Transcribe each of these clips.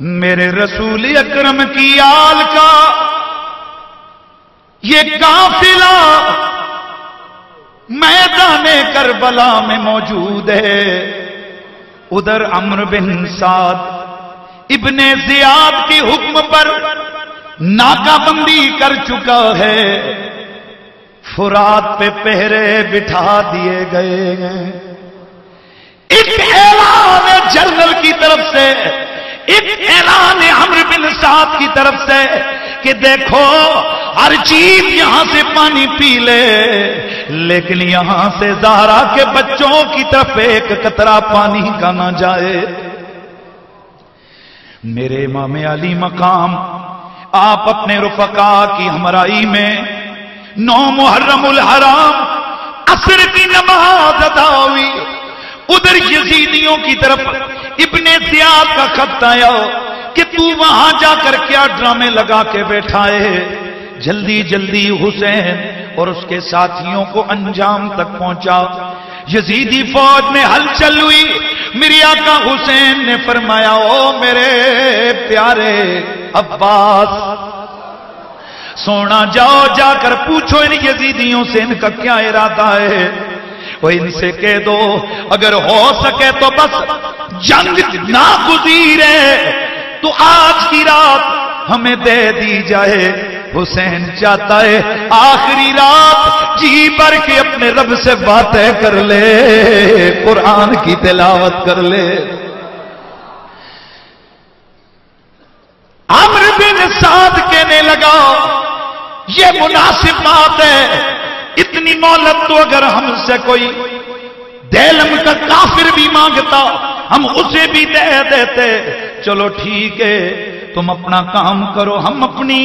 میرے رسول اکرم کی آل کا یہ قافلہ میدان کربلا میں موجود ہے. ادھر عمرو بن سعد ابن زیاد کے حکم پر ناکہ بندی کر چکا ہے. فرات پہ پہرے بٹھا دیے گئے ہیں. ایک اعلان جنرل کی طرف سے، ایک اعلان عمرو بن سعد کی طرف سے کہ دیکھو ہر چیز یہاں سے پانی پی لے، لیکن یہاں سے زہرا کے بچوں کی طرف ایک قطرہ پانی کا نہ جائے. میرے امام علی مقام آپ اپنے رفقا کی ہمراہی میں 9 محرم الحرام عصر کی نماز ادا ہوئی. ادھر یزیدیوں کی طرف ابن زیاد کا خط آیا کہ تو وہاں جا کر کیا ڈرامے لگا کے بیٹھا ہے. جلدی جلدی حسین اور اس کے ساتھیوں کو انجام تک پہنچا. یزیدی فوج میں ہلچل ہوئی. میرے آقا حسین نے فرمایا او میرے پیارے عباس سونا جاؤ جا کر پوچھو ان یزیدیوں سے ان کا کیا ارادہ ہے. وہ ان سے کہہ دو اگر ہو سکے تو بس جنگ نہ گزیرے تو آج کی رات ہمیں دے دی جائے. حسین چاہتا ہے آخری رات جی بھر کے اپنے رب سے باتیں کر لے، قرآن کی تلاوت کر لے. عمرو بن سعد کہنے لگا یہ مناسب بات ہے، اتنی مہلت تو اگر ہم سے کوئی دیلم کا کافر بھی مانگتا ہم اسے بھی دے دیتے. چلو ٹھیک ہے تم اپنا کام کرو، ہم اپنی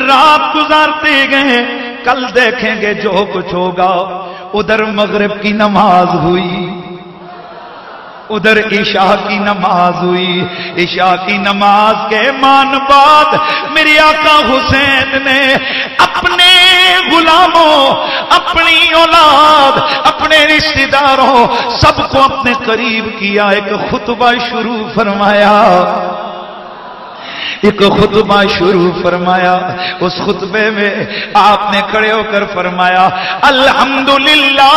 رات گزارتے گئے، کل دیکھیں گے جو کچھ ہوگا. ادھر مغرب کی نماز ہوئی، ادھر عشاء کی نماز ہوئی. عشاء کی نماز کے مان بعد میرے آقا حسین نے اپنے غلاموں، اپنی اولاد، اپنے رشتہ داروں سب کو اپنے قریب کیا. ایک خطبہ شروع فرمایا، ایک خطبہ شروع فرمایا. اس خطبے میں آپ نے کھڑے ہو کر فرمایا الحمدللہ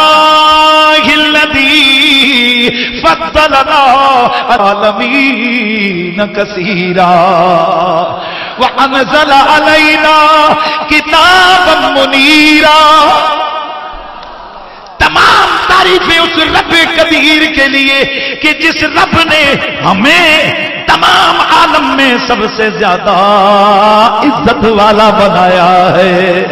الذی فضلنا العالمین کثیرا وانزل علینا کتابا منیرا. تمام تعریفیں اس رب قدیر کے لیے کہ جس رب نے ہمیں تمام عالم میں سب سے زیادہ عزت والا بنایا ہے،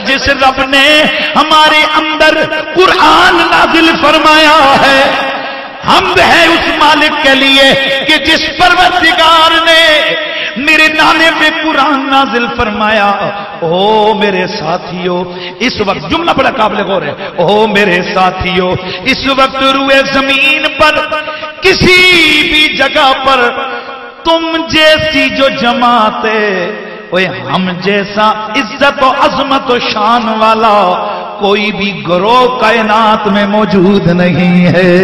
جس رب نے ہمارے اندر قرآن نازل فرمایا ہے. حمد ہے اس مالک کے لیے کہ جس پروردگار نے میرے نانے پہ قرآن نازل فرمایا. او میرے ساتھیوں اس وقت جملہ بڑا قابل غور ہے. او میرے ساتھیوں اس وقت روئے زمین پر کسی بھی جگہ پر تم جیسی جو جماعت ہے، ہم جیسا عزت و عظمت و شان والا کوئی بھی گروہ کائنات میں موجود نہیں ہے.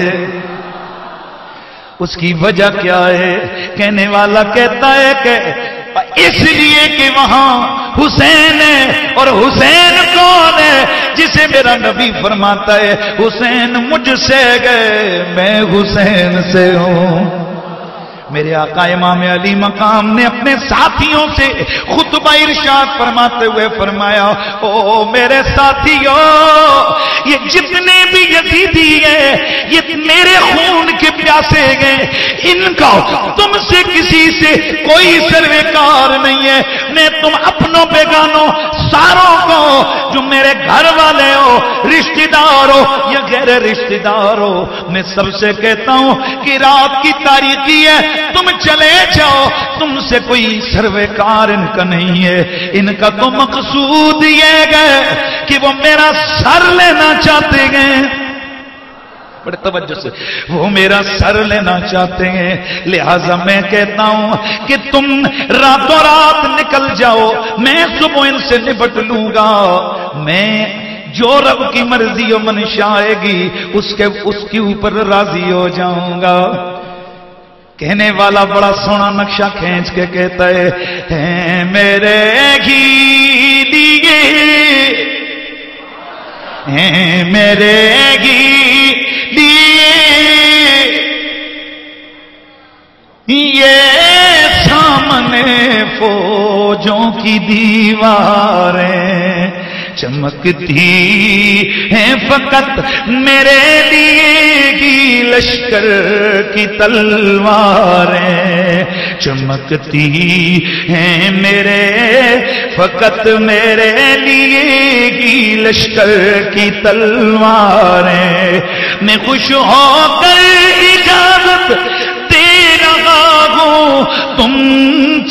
اس کی وجہ کیا ہے؟ کہنے والا کہتا ہے کہ اس لیے کہ وہاں حسین ہے. اور حسین کون ہے؟ جسے میرا نبی فرماتا ہے حسین مجھ سے گئے میں حسین سے ہوں. میرے آقا امام علی مقام نے اپنے ساتھیوں سے خطبہ ارشاد فرماتے ہوئے فرمایا او میرے ساتھیوں یہ جتنے بھی یزیدی ہیں یہ میرے خون کے پیاسے گئے، ان کا تم سے کسی سے کوئی سروکار نہیں ہے. میں تم اپنوں بیگانوں ساروں کو جو میرے گھر والے ہو، رشتہ دار ہو یا غیر رشتہ دار ہو، میں سب سے کہتا ہوں کہ رات کی تاریکی ہے، تم چلے جاؤ، تم سے کوئی سروکار ان کا نہیں ہے. ان کا تو مقصود یہ گئے کہ وہ میرا سر لینا چاہتے ہیں، بڑے توجہ سے وہ میرا سر لینا چاہتے ہیں. لہذا میں کہتا ہوں کہ تم راتوں رات نکل جاؤ، میں صبح ان سے نپٹ لوں گا. میں جو رب کی مرضی و منشا آئے گی اس کے اوپر راضی ہو جاؤں گا. کہنے والا بڑا سونا نقشہ کھینچ کے کہتا ہے میرے گھی دیے میرے گھی دیے یہ سامنے فوجوں کی دیواریں چمکتی ہیں فقط میرے لیے کی لشکر کی تلواریں چمکتی ہیں میرے فقط میرے لیے کی لشکر کی تلواریں میں خوش ہو کر اجازت دے رہا ہوں تم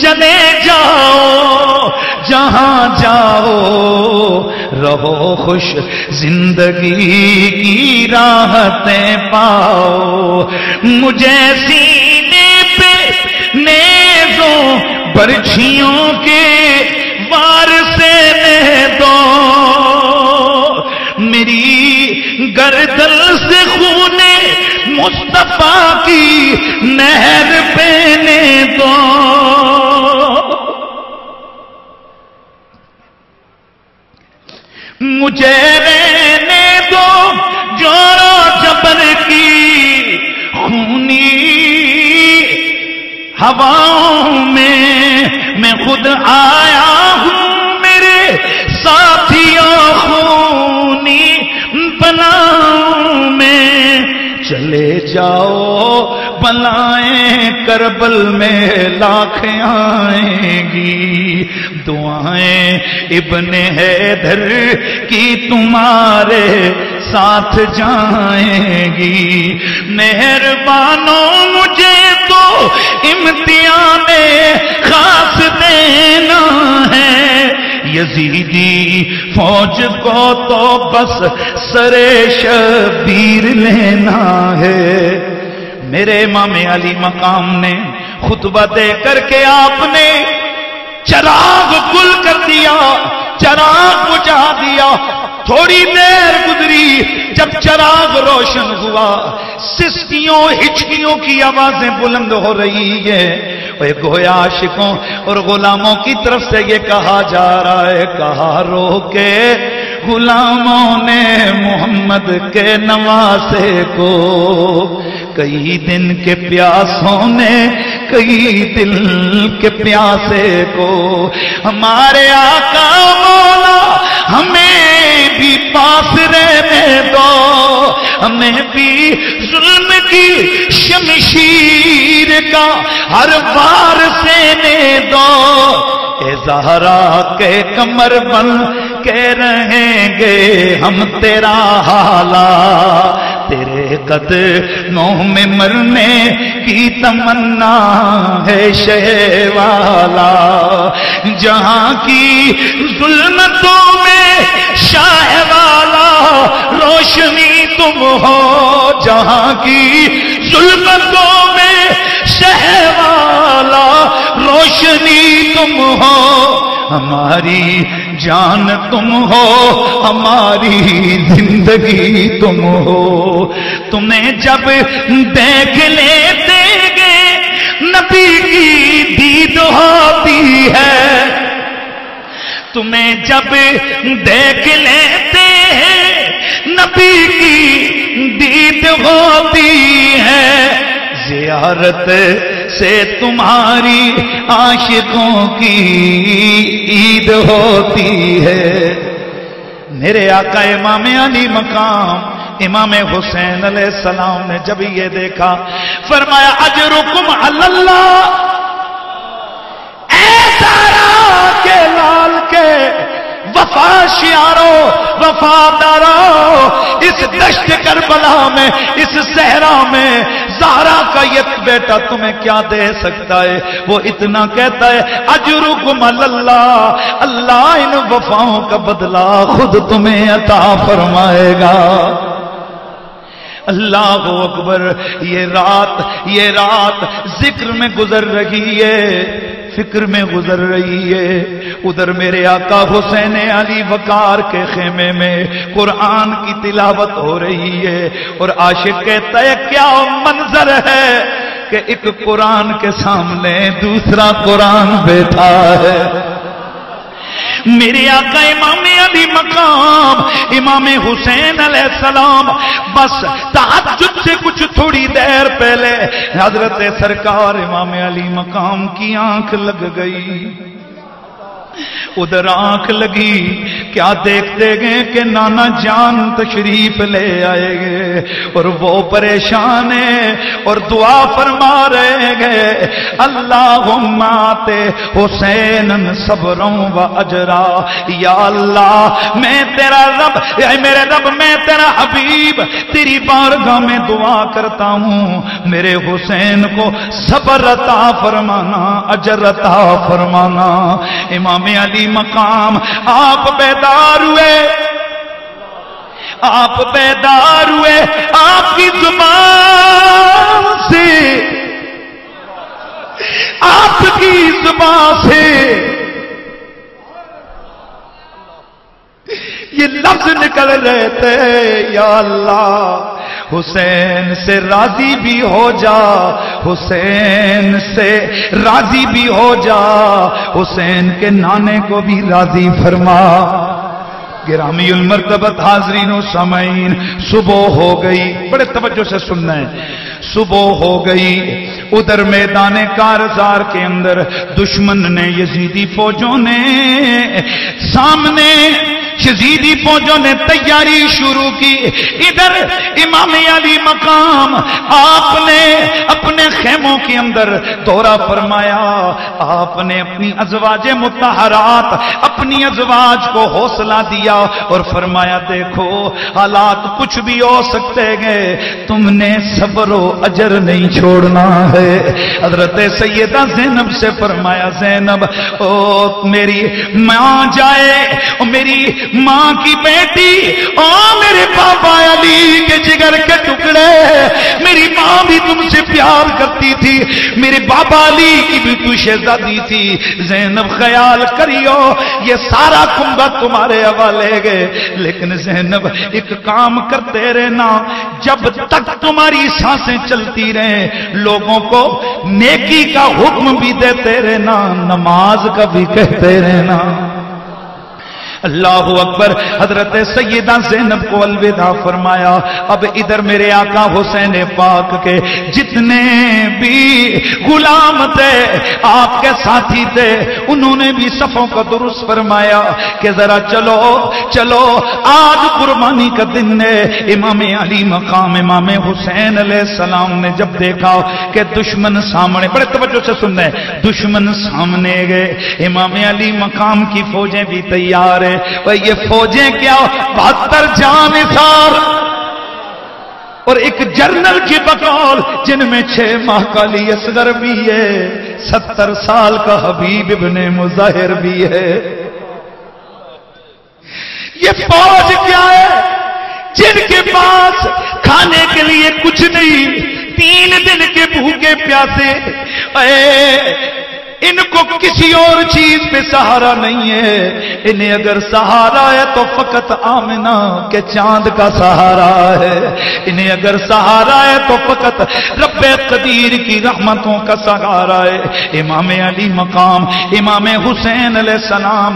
چلے جاؤ جہاں جاؤ رہو خوش زندگی کی راحتیں پاؤ مجھے سینے پہ نیزوں برچھیوں کے وار سے لے دو میری گردن سے خون مصطفیٰ کی نہر پہنے دو مجھے رہنے دو جور و جبر کی خونی ہواؤں میں خود آیا ہوں میرے ساتھیوں خونی بلاؤں میں چلے جاؤ بلائیں کربل میں لاکھ آئیں گی دعائیں ابن حیدر کی تمہارے ساتھ جائیں گی مہربانوں مجھے تو امتحان خاص دینا ہے یزیدی فوج کو تو بس سر شبیر لینا ہے میرے امام علی مقام نے خطبہ دے کر کے آپ نے چراغ گل کر دیا چراغ بجھا دیا تھوڑی دیر گزری جب چراغ روشن ہوا سسکیوں ہچکیوں کی آوازیں بلند ہو رہی ہے گویا عاشقوں اور غلاموں کی طرف سے یہ کہا جا رہا ہے کہا رو کے غلاموں نے محمد کے نواسے کو کئی دن کے پیاسوں نے کئی دل کے پیاسے کو ہمارے آقا مولا ہمیں بھی پاس رہنے دو ہمیں بھی ظلم کی شمشیر کا ہر وار سہنے دو اے زہرا کے کمر بن کے رہیں گے ہم تیرا حالا تیرے قدموں میں مرنے کی تمنا ہے شہ والا جہاں کی ظلمتوں میں شاہ والا روشنی تم ہو جہاں کی ظلمتوں میں شہ والا روشنی تم ہو ہماری جان تم ہو ہماری زندگی تم ہو تمہیں جب دیکھ لیتے گے نبی کی دید ہوتی ہے تمہیں جب دیکھ لیتے ہیں نبی کی دید ہوتی ہے زیارت سے تمہاری عاشقوں کی عید ہوتی ہے میرے آقا امام علی مقام امام حسین علیہ السلام نے جب یہ دیکھا فرمایا اجرکم علی اللہ اے زہرا کے لال کے وفا شیارو وفادارو اس دشت کربلا میں اس صحرا میں زہرا کا یہ بیٹا تمہیں کیا دے سکتا ہے وہ اتنا کہتا ہے اجرکم علی اللہ اللہ ان وفاؤں کا بدلہ خود تمہیں عطا فرمائے گا اللہ اکبر یہ رات ذکر میں گزر رہی ہے فکر میں گزر رہی ہے ادھر میرے آقا حسین علی وقار کے خیمے میں قرآن کی تلاوت ہو رہی ہے اور عاشق کہتا ہے کیا منظر ہے کہ ایک قرآن کے سامنے دوسرا قرآن بیٹھا ہے۔ میرے آقا امام علی مقام امام حسین علیہ السلام بس تہجد سے کچھ تھوڑی دیر پہلے حضرت سرکار امام علی مقام کی آنکھ لگ گئی۔ ادھر آنکھ لگی، کیا دیکھتے گئے کہ نانا جان تشریف لے آئے گے اور وہ پریشان ہے اور دعا فرما رہے گئے، اللہم آتے حسین صبروں و اجرا۔ یا اللہ میں تیرا رب، اے میرے رب میں تیرا حبیب تیری بارگاہ میں دعا کرتا ہوں، میرے حسین کو صبر عطا فرمانا، اجر عطا فرمانا۔ امام علی مقام آپ بیدار ہوئے، آپ بیدار ہوئے، آپ کی زبان سے، آپ کی زبان سے یہ لفظ نکل رہے تھے، یا اللہ حسین سے راضی بھی ہو جا، حسین سے راضی بھی ہو جا، حسین کے نانے کو بھی راضی فرما۔ گرامی المرتبت حاضرین و سامعین، صبح ہو گئی، بڑے توجہ سے سننا ہے، صبح ہو گئی۔ ادھر میدان کارزار کے اندر دشمن نے، یزیدی فوجوں نے سامنے، یزیدی فوجوں نے تیاری شروع کی۔ ادھر امام علی مقام آپ نے اپنے خیموں کے اندر دورہ فرمایا، آپ نے اپنی ازواج مطہرات، اپنی ازواج کو حوصلہ دیا اور فرمایا دیکھو حالات کچھ بھی ہو سکتے گئے، تم نے صبر و اجر نہیں چھوڑنا ہے۔ حضرت سیدہ زینب سے فرمایا زینب او میری ماں جائے، او میری ماں کی بیٹی، او میرے پاپا علی کے جگر کے ٹکڑے، میری ماں بھی تم سے پیار کرتی تھی، میرے بابا علی کی بھی تو شہزادی تھی، زینب خیال کریو یہ سارا کنبہ تمہارے حوالے گئے، لیکن زینب ایک کام کرتے رہنا، جب تک تمہاری سانسیں چلتی رہیں لوگوں کو نیکی کا حکم بھی دیتے رہنا، نماز کا بھی کہتے رہنا۔ اللہ اکبر۔ حضرت سیدہ زینب کو الوداع فرمایا۔ اب ادھر میرے آقا حسین پاک کے جتنے بھی غلام تھے، آپ کے ساتھی تھے، انہوں نے بھی صفوں کو درست فرمایا کہ ذرا چلو چلو آج قربانی کا دن ہے۔ امام علی مقام امام حسین علیہ السلام نے جب دیکھا کہ دشمن سامنے، بڑے توجہ سے سننا ہے، دشمن سامنے گئے، امام علی مقام کی فوجیں بھی تیار ہیں، اور یہ فوجیں کیا 72 جانثار اور ایک جنرل کی بقول، جن میں 6 ماہ کا علی اصغر بھی ہے، 70 سال کا حبیب ابن مظاہر بھی ہے۔ یہ فوج کیا ہے؟ جن کے پاس کھانے کے لیے کچھ نہیں، 3 دن کے بھوکے پیاسے، ان کو کسی اور چیز پہ سہارا نہیں ہے، انہیں اگر سہارا ہے تو فقط آمنہ کے چاند کا سہارا ہے، انہیں اگر سہارا ہے تو فقط رب قدیر کی رحمتوں کا سہارا ہے۔ امام علی مقام امام حسین علیہ السلام،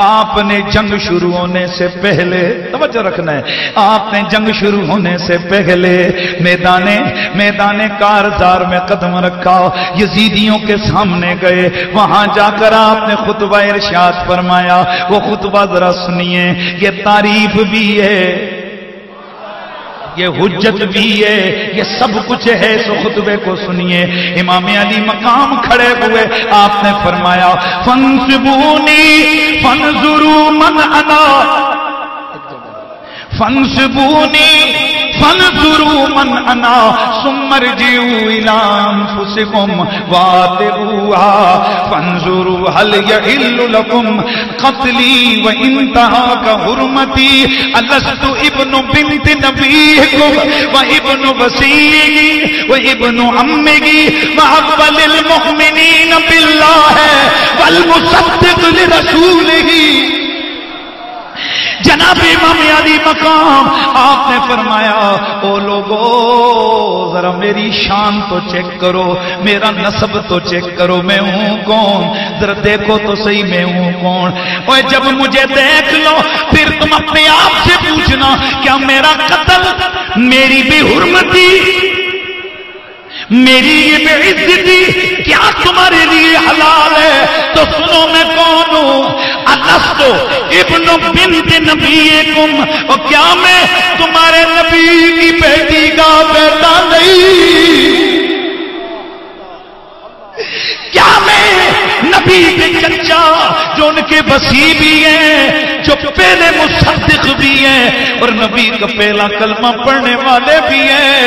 آپ نے جنگ شروع ہونے سے پہلے، توجہ رکھنا ہے، آپ نے جنگ شروع ہونے سے پہلے میدان کارزار میں قدم رکھا، یزیدیوں کے سامنے گئے، وہاں جا کر آپ نے خطبہ ارشاد فرمایا۔ وہ خطبہ ذرا سنیے، یہ تعریف بھی ہے، یہ حجت بھی ہے، یہ سب کچھ ہے، سو خطبے کو سنیے۔ امام علی مقام کھڑے ہوئے، آپ نے فرمایا فانصبونی فانظروا من انا، فانصبونی فانظروا من انا ثم ارجعوا الى انفسكم واتقوها فانظروا هل يحل لكم قتلي وانتهاك حرمتي الست ابن بنت نبيكم وابن وصيه وابن عمك واول المؤمنين بالله والمصدق لرسوله۔ جناب امام علی مقام آپ نے فرمایا او لوگو ذرا میری شان تو چیک کرو، میرا نسب تو چیک کرو، میں ہوں کون، ذرا دیکھو تو صحیح میں ہوں کون۔ اور جب مجھے دیکھ لو پھر تم اپنے آپ سے پوچھنا کیا میرا قتل، میری بے حرمتی، میری یہ بے عزتی کیا تمہارے لیے حلال ہے؟ تو سنو میں کون ہوں، الستو ابن بنت نبیکم، اور کیا میں تمہارے نبی کی بیٹی کا بیٹا نہیں؟ کیا میں نبی کے چچا جو ان کے وصی بھی ہیں، جو پہلے مصدق بھی ہیں اور نبی کا پہلا کلمہ پڑھنے والے بھی ہیں،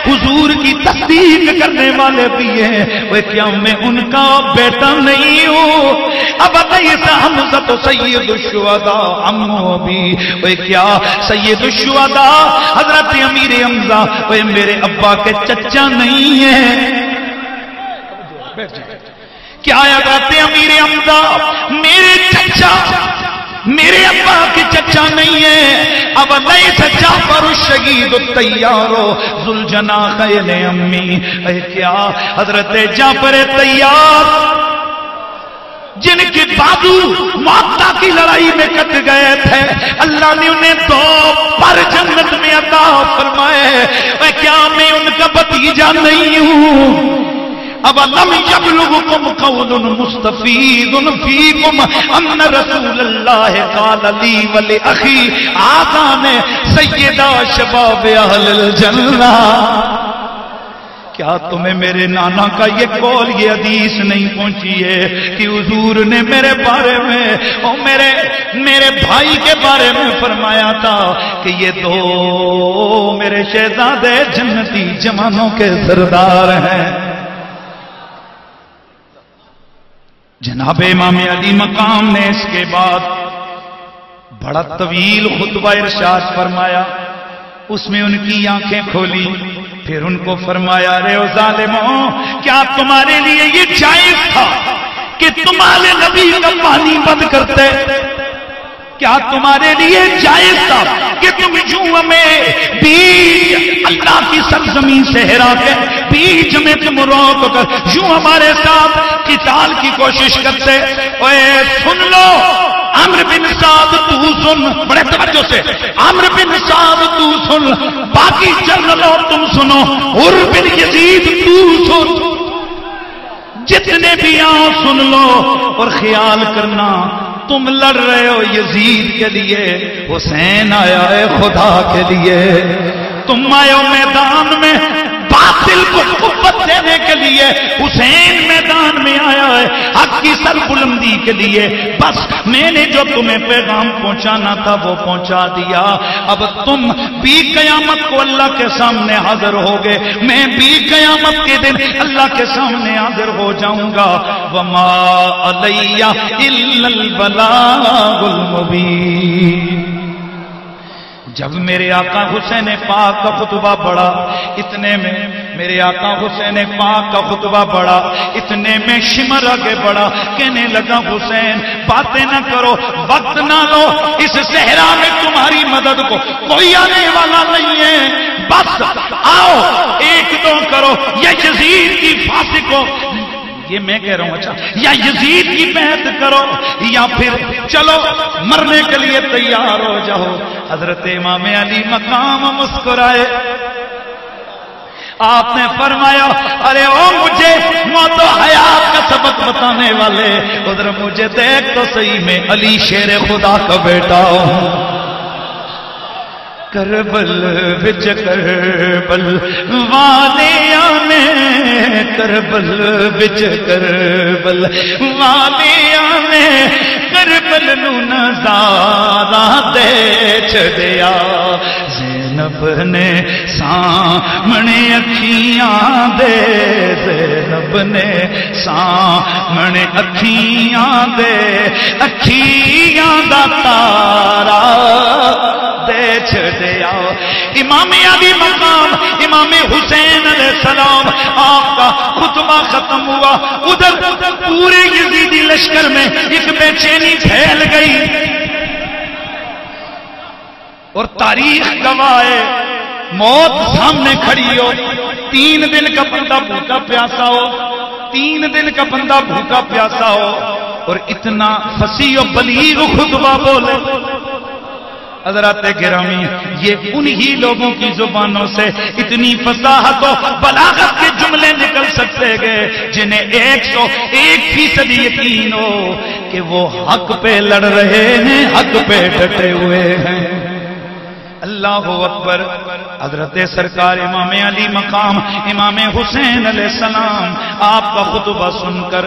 حضور کی تصدیق کرنے والے بھی ہیں، وہ کیا میں ان کا بیٹا نہیں ہوں؟ اب عیسی حمزہ تو سید الشہداء عمو بھی، وہ کیا سید الشہداء حضرت امیر حمزہ وہ میرے ابا کے چچا نہیں ہیں؟ کیا حضرت امیر حمزہ میرے چچا، میرے ابا کے چچا نہیں ہے؟ اب نہیں سچا پر شہید تیار ذوالجناحین امی، اے کیا حضرت جعفر تیار جن کے بازو معطا کی لڑائی میں کٹ گئے تھے، اللہ نے انہیں 2 پر جنت میں عطا فرمائے، اے کیا میں ان کا بھتیجا نہیں ہوں؟ اب لم یبلغکم قول مستفید فیکم ان رسول اللہ قال لی ولاخی آذان سیدہ شباب اہل الجنہ۔ کیا تمہیں میرے نانا کا یہ قول، یہ حدیث نہیں پہنچی ہے کہ حضور نے میرے بارے میں اور میرے بھائی کے بارے میں فرمایا تھا کہ یہ 2 میرے شہزادے جنتی جوانوں کے سردار ہیں؟ جناب امام علی مقام نے اس کے بعد بڑا طویل خطبہ ارشاد فرمایا، اس میں ان کی آنکھیں کھولی، پھر ان کو فرمایا رے او ظالموں، کیا تمہارے لیے یہ جائز تھا کہ تمہارے نبی کا پانی بند کرتے؟ کیا تمہارے لیے جائز تھا کہ تم یوں میں بیج اللہ کی سرزمین سے ہرا کے بیچ میں تم روک کر یوں ہمارے ساتھ قتال کی کوشش کرتے؟ اے سن لو عمرو بن سعد تو سن، بڑے توجہ سے، عمرو بن سعد تو سن، باقی جنرلوں تم سنو، عر بن یزید تو سن، جتنے بھی آؤ سن لو اور خیال کرنا تم لڑ رہے ہو یزید کے لیے، حسین آیا ہے خدا کے لیے، تم آئے ہو میدان میں باطل کو قوت دینے کے لیے، حسین میدان میں آیا ہے حق کی سر بلندی کے لیے۔ بس میں نے جو تمہیں پیغام پہنچانا تھا وہ پہنچا دیا، اب تم بھی قیامت کو اللہ کے سامنے حاضر ہوگے، میں بھی قیامت کے دن اللہ کے سامنے حاضر ہو جاؤں گا۔ وما علی الا البلاغ المبین۔ جب میرے آقا حسین پاک کا خطبہ پڑھا، اتنے میں میرے آقا حسین پاک کا خطبہ پڑھا، اتنے میں شمر آگے بڑھا، کہنے لگا حسین باتیں نہ کرو، وقت نہ لو، اس صحرا میں تمہاری مدد کو کوئی آنے والا نہیں ہے، بس آؤ 1-2 کرو، یا یزید کی پھانسی کو، یہ میں کہہ رہا ہوں اچھا، یا یزید کی بیعت کرو یا پھر چلو مرنے کے لیے تیار ہو جاؤ۔ حضرت امام علی مقام مسکرائے، آپ نے فرمایا ارے او مجھے موت و حیات کا سبق بتانے والے، ادھر مجھے دیکھ تو صحیح میں علی شیر خدا کا بیٹا ہوں۔ کربل وچ کربل والیاں نے، کربل وچ کربل والیاں نے، کربل نو نظارہ دے چھڈیا، زینب نے سامنے اکھیاں دے، زینب نے سامنے اکھیاں دے، اکھیاں دا تارا دے چھڈیا۔ امام علی مقام امام حسین علیہ السلام آپ کا خطبہ ختم ہوا، ادھر پورے یزیدی لشکر میں ایک بے چینی پھیل گئی، اور تاریخ گواہ ہے، موت سامنے کھڑی ہو، 3 دن کا بندہ بھوکا پیاسا ہو، 3 دن کا بندہ بھوکا پیاسا ہو اور اتنا فصیح و بلیغ خطبہ بولے. حضرات گرامی، یہ انہی لوگوں کی زبانوں سے اتنی فصاحت و بلاغت کے جملے نکل سکتے گئے جنہیں 101% یقین ہو کہ وہ حق پہ لڑ رہے ہیں، حق پہ ڈٹے ہوئے ہیں. اللہ اکبر. حضرت سرکار امام علی مقام امام حسین علیہ السلام آپ کا خطبہ سن کر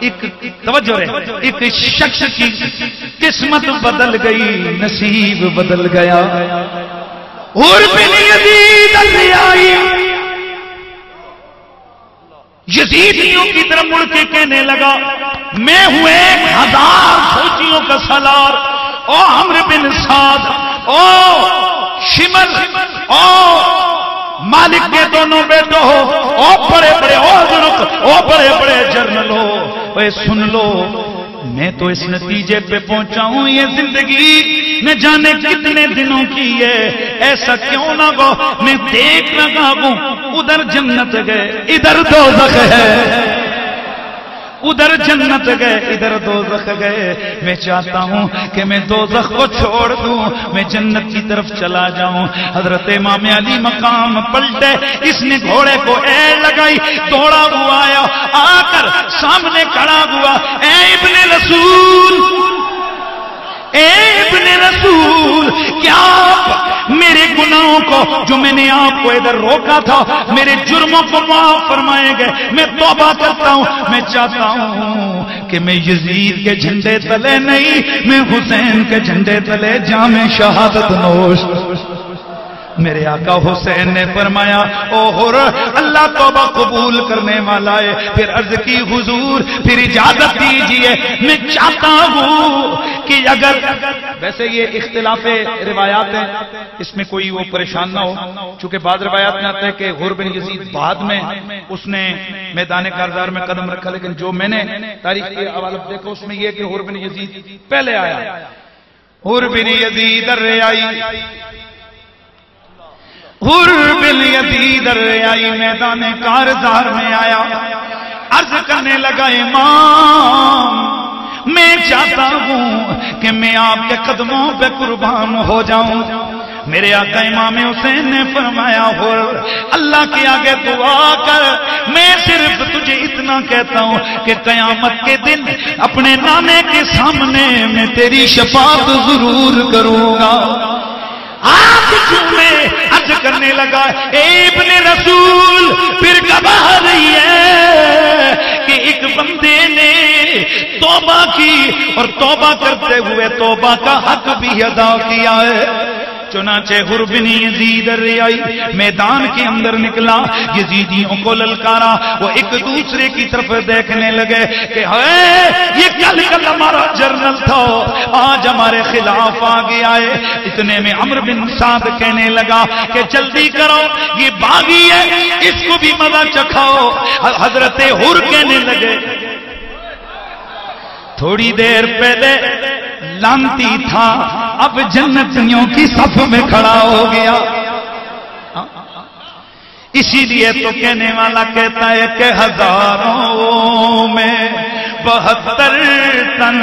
ایک توجہ رہے، ایک شخص کی قسمت بدل گئی، نصیب بدل گیا. اور بن یزید الریائی یزیدیوں کی طرف مڑ کے کہنے لگا، میں ہوں 1000 فوجیوں کا سالار، او عمرو بن سعد، او شمل، او مالک کے دونوں بیٹوں ہو، او بڑے بڑے او بڑے بڑے جرنل ہو، اے سن لو، میں تو اس نتیجے پہ پہنچا ہوں، یہ زندگی نہ جانے کتنے دنوں کی ہے، ایسا کیوں نہ ہو میں دیکھ رہا ہوں ادھر جنت گئے ادھر دوزخ ہے، ادھر جنت گئے ادھر دوزخ گئے. میں چاہتا ہوں کہ میں دوزخ کو چھوڑ دوں، میں جنت کی طرف چلا جاؤں. حضرت امام علی مقام پلٹے، اس نے گھوڑے کو ایڑ لگائی، دوڑا ہوا آیا، آ کر سامنے کھڑا ہوا، اے ابن رسول، اے ابن رسول، کیا آپ میرے گناہوں کو جو میں نے آپ کو ادھر روکا تھا، میرے جرموں کو معاف فرمائے گئے؟ میں توبہ کرتا ہوں، میں چاہتا ہوں کہ میں یزید کے جھنڈے تلے نہیں، میں حسین کے جھنڈے تلے جام شہادت نوش. میرے آقا حسین نے فرمایا، او حر، اللہ توبہ قبول کرنے والا ہے. پھر عرض کی، حضور پھر اجازت دیجئے، میں چاہتا ہوں کہ اگر، ویسے یہ اختلاف روایات ہیں، اس میں کوئی وہ پریشان نہ ہو، چونکہ بعض روایات میں آتا ہے کہ حر بن یزید بعد میں اس نے میدان کارزار میں قدم رکھا، لیکن جو میں نے تاریخ کے حوالے دیکھا اس میں یہ کہ حر بن یزید پہلے آیا. حر بن یزید الریائی، حر بن یزید الریائی میدان کارزار میں آیا، عرض کرنے لگا، امام میں چاہتا ہوں کہ میں آپ کے قدموں پہ قربان ہو جاؤں. میرے آقا امام حسین نے فرمایا، حر اللہ کے آگے دعا کر، میں صرف تجھے اتنا کہتا ہوں کہ قیامت کے دن اپنے نانے کے سامنے میں تیری شفاعت ضرور کروں گا. آپ چومے عرض کرنے لگا، اے ابن رسول، پھر گواہ رہی ہے کہ ایک بندے نے توبہ کی اور توبہ کرتے ہوئے توبہ کا حق بھی ادا کیا ہے. چنانچہ حر بن یزید الریائی میدان کے اندر نکلا، یزیدیوں کو للکارا، وہ ایک دوسرے کی طرف دیکھنے لگے کہ یہ کل ہمارا جرنل تھا، آج ہمارے خلاف آ گیا ہے. اتنے میں عمرو بن سعد کہنے لگا کہ جلدی کرو، یہ باغی ہے، اس کو بھی مزہ چکھاؤ. حضرت حر کہنے لگے، تھوڑی دیر پہلے لانتی تھا، اب جنتیوں کی صف میں کھڑا ہو گیا. اسی لیے تو کہنے والا کہتا ہے کہ ہزاروں میں 72 تن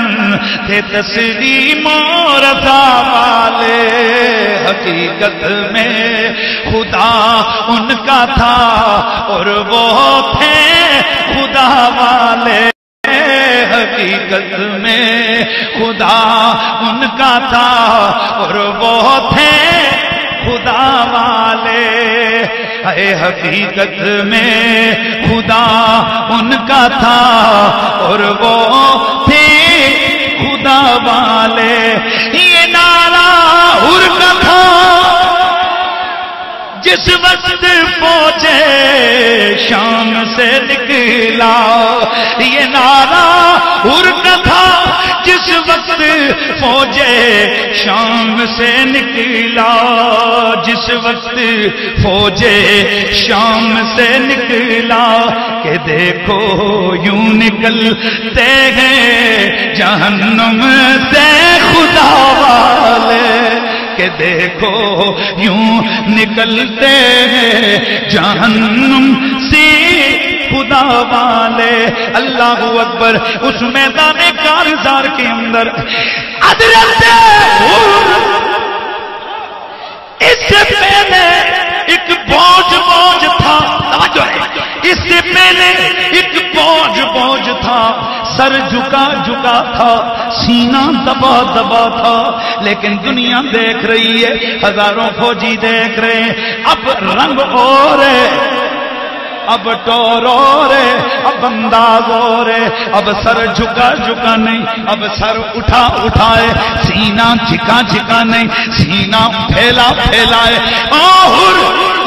تھے تسلیم و رضا والے، حقیقت میں خدا ان کا تھا اور وہ تھے خدا والے، حقیقت میں خدا ان کا تھا اور وہ تھے خدا والے. اے حقیقت میں خدا ان کا تھا اور وہ تھے خدا والے. یہ نعرہ حر کا تھا جس وقت فوجے شام سے نکلا، یہ نعرہ حر کا تھا جس وقت فوجے شام سے نکلا، جس وقت فوجے شام سے نکلا، کہ دیکھو یوں نکلتے ہیں جہنم سے خدا والے، کہ دیکھو یوں نکلتے ہیں جہنم سے خدا والے. اللہ اکبر. اس میدان کارزار کے اندر حضرت اس سے پہلے ایک بوجھ تھا. اس سے پہلے ایک بوجھ تھا. سر جھکا تھا, سینہ دبا تھا. لیکن دنیا دیکھ رہی ہے, ہزاروں فوجی دیکھ رہے ہیں. اب رنگ اور ہے, اب ٹور اور ہے, اب انداز اور ہے. اب سر جھکا نہیں, اب سر اٹھائے. سینہ جھکا نہیں, سینہ پھیلا ہے. اور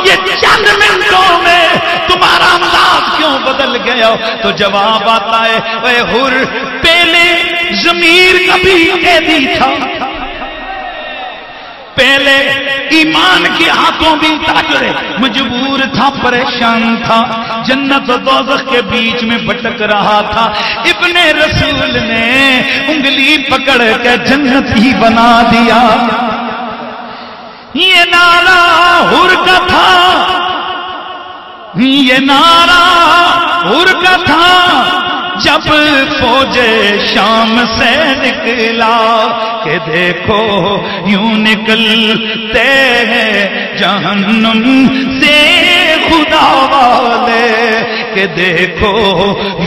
یہ چند منٹوں میں تمہارا انداز کیوں بدل گیا؟ تو جواب آتا ہے, اے حر پہلے ضمیر کبھی قیدی تھا, پہلے ایمان کے ہاتھوں بھی تاجرے مجبور تھا, پریشان تھا, جنت و دوزخ کے بیچ میں بھٹک رہا تھا. ابن رسول نے انگلی پکڑ کے جنت ہی بنا دیا. یہ نعرہ حر کا تھا, یہ نعرہ حر کا تھا جب فوج شام سے نکلا کہ دیکھو یوں نکلتے ہیں جہنم سے خدا والے. کہ دیکھو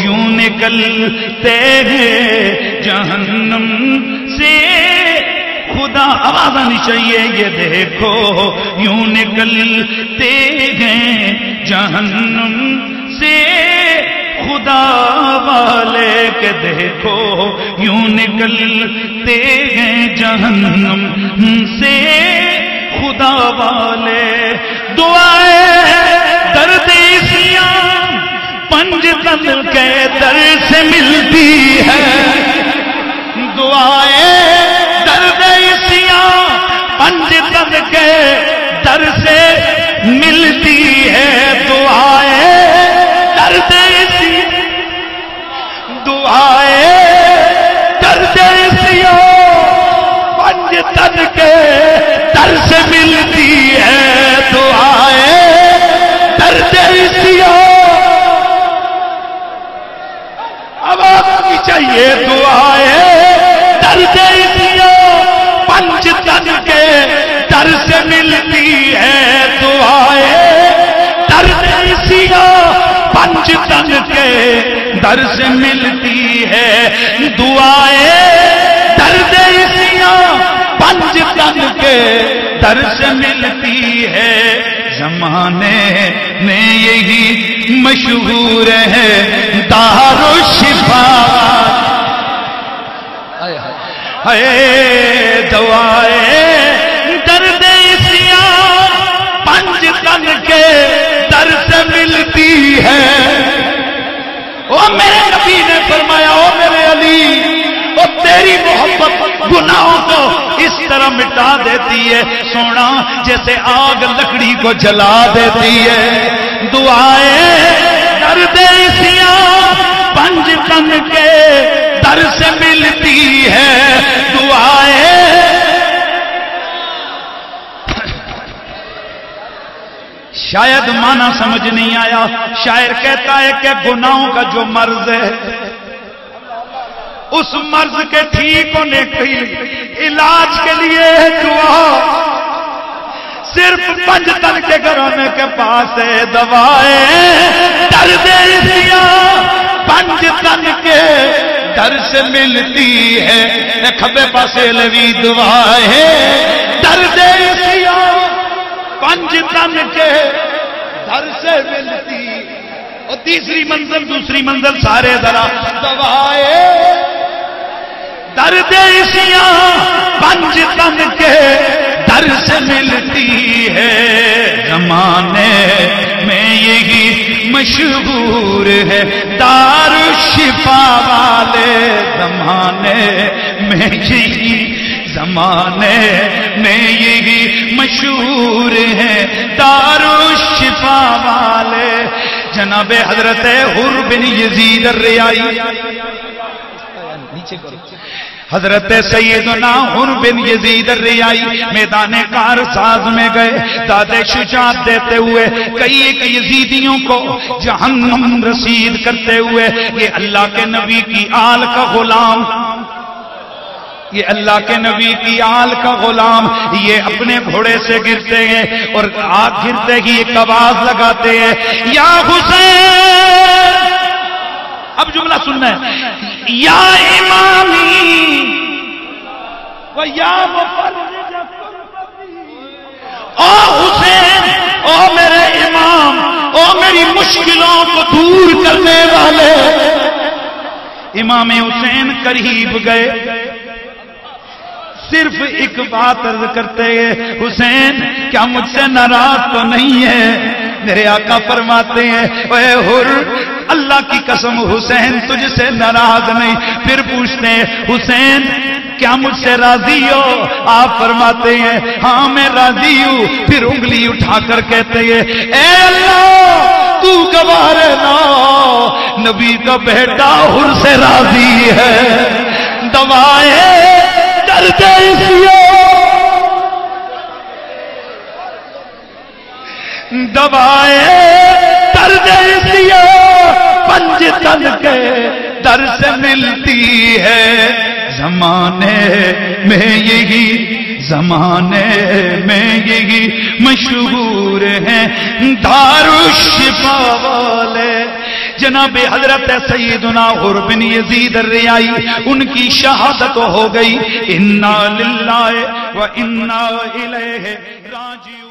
یوں نکلتے ہیں جہنم سے خدا. آواز آنی چاہیے. یہ دیکھو یوں نکلتے ہیں جہنم سے خدا والے. کہ دیکھو یوں نکلتے ہیں جہنم سے خدا والے. دعائیں درد سیاں پنج تن کے در سے ملتی ہے. دعائیں درد سیاں پنج تن کے در سے ملتی ہے. دعائیں درد سیاں, دعائیں درد سیاں پنج تن کے در سے ملتی ہے. دعائیں درد سیاں, آواز آنی چاہیے. دعائیں درد سیاں پنج تن کے در سے ملتی ہے. دعائیں درد سیاں پنج تن کے در سے ملتی ہے. دعائیں درد سیاں پنج تن کے در سے ملتی ہے. زمانے میں یہی مشہور ہے دار الشفا. دعائیں درد سیاں پنج تن کے در سے ملتی ہے. او میرے نبی نے فرمایا, او میرے علی, او تیری محبت گناہوں کو اس طرح مٹا دیتی ہے سونا جیسے آگ لکڑی کو جلا دیتی ہے. دعائیں درد سیاں پنج تن کے در سے ملتی ہے. دعائیں شاید معنی سمجھ نہیں آیا. شاعر کہتا ہے کہ گناہوں کا جو مرض ہے اس مرض کے ٹھیک ہونے کے علاج کے لیے دعا صرف پنج تن کے گھرانے کے پاس ہے. دوائیں درد سیاں پنج تن کے در سے ملتی ہے. کھبے پاسے لوی دعائیں درد سیاں پنج تن کے در سے ملتی. اور تیسری منزل, دوسری منزل سارے ذرا. دوائیں درد سیاں پنج تن کے در سے ملتی ہے. زمانے میں یہی مشہور ہے دار الشفا والے. زمانے میں یہی مشہور ہے دار الشفا والے. جناب حضرت حر بن یزید الریائی پیچھے کرو. حضرت سیدنا حر بن یزید الریائی میدان کارساز میں گئے داد شجاعت دیتے ہوئے کئی ایک یزیدیوں کو جہنم رسید کرتے ہوئے. یہ اللہ کے نبی کی آل کا غلام، یہ اللہ کے نبی کی آل کا غلام، یہ اپنے گھوڑے سے گرتے ہیں اور آگ گرتے ہی ایک آواز لگاتے ہیں یا حسین. اب جملہ سننا ہے، یا امامی و یا مفرج کربتی. او حسین، او میرے امام، او میری مشکلوں کو دور کرنے والے. امام حسین قریب گئے، صرف ایک بات عرض کرتے ہیں حسین کیا مجھ سے ناراض تو نہیں ہے؟ میرے آقا فرماتے ہیں اے حر اللہ کی قسم حسین تجھ سے ناراض نہیں. پھر پوچھتے ہیں حسین کیا مجھ سے راضی ہو؟ آپ فرماتے ہیں ہاں میں راضی ہوں. پھر انگلی اٹھا کر کہتے ہیں اے اللہ تو گواہ رہنا نبی کا بیٹا حر سے راضی ہے. دوائے درد دوائے درد پنج تن کے در سے ملتی ہے. زمانے میں یہی زمانے میں یہی مشہور ہیں دارالشفا والے. جناب حضرت سیدنا حر بن یزید الریائی ان کی شہادت ہو گئی. انا للہ و انا الیہ راجعون.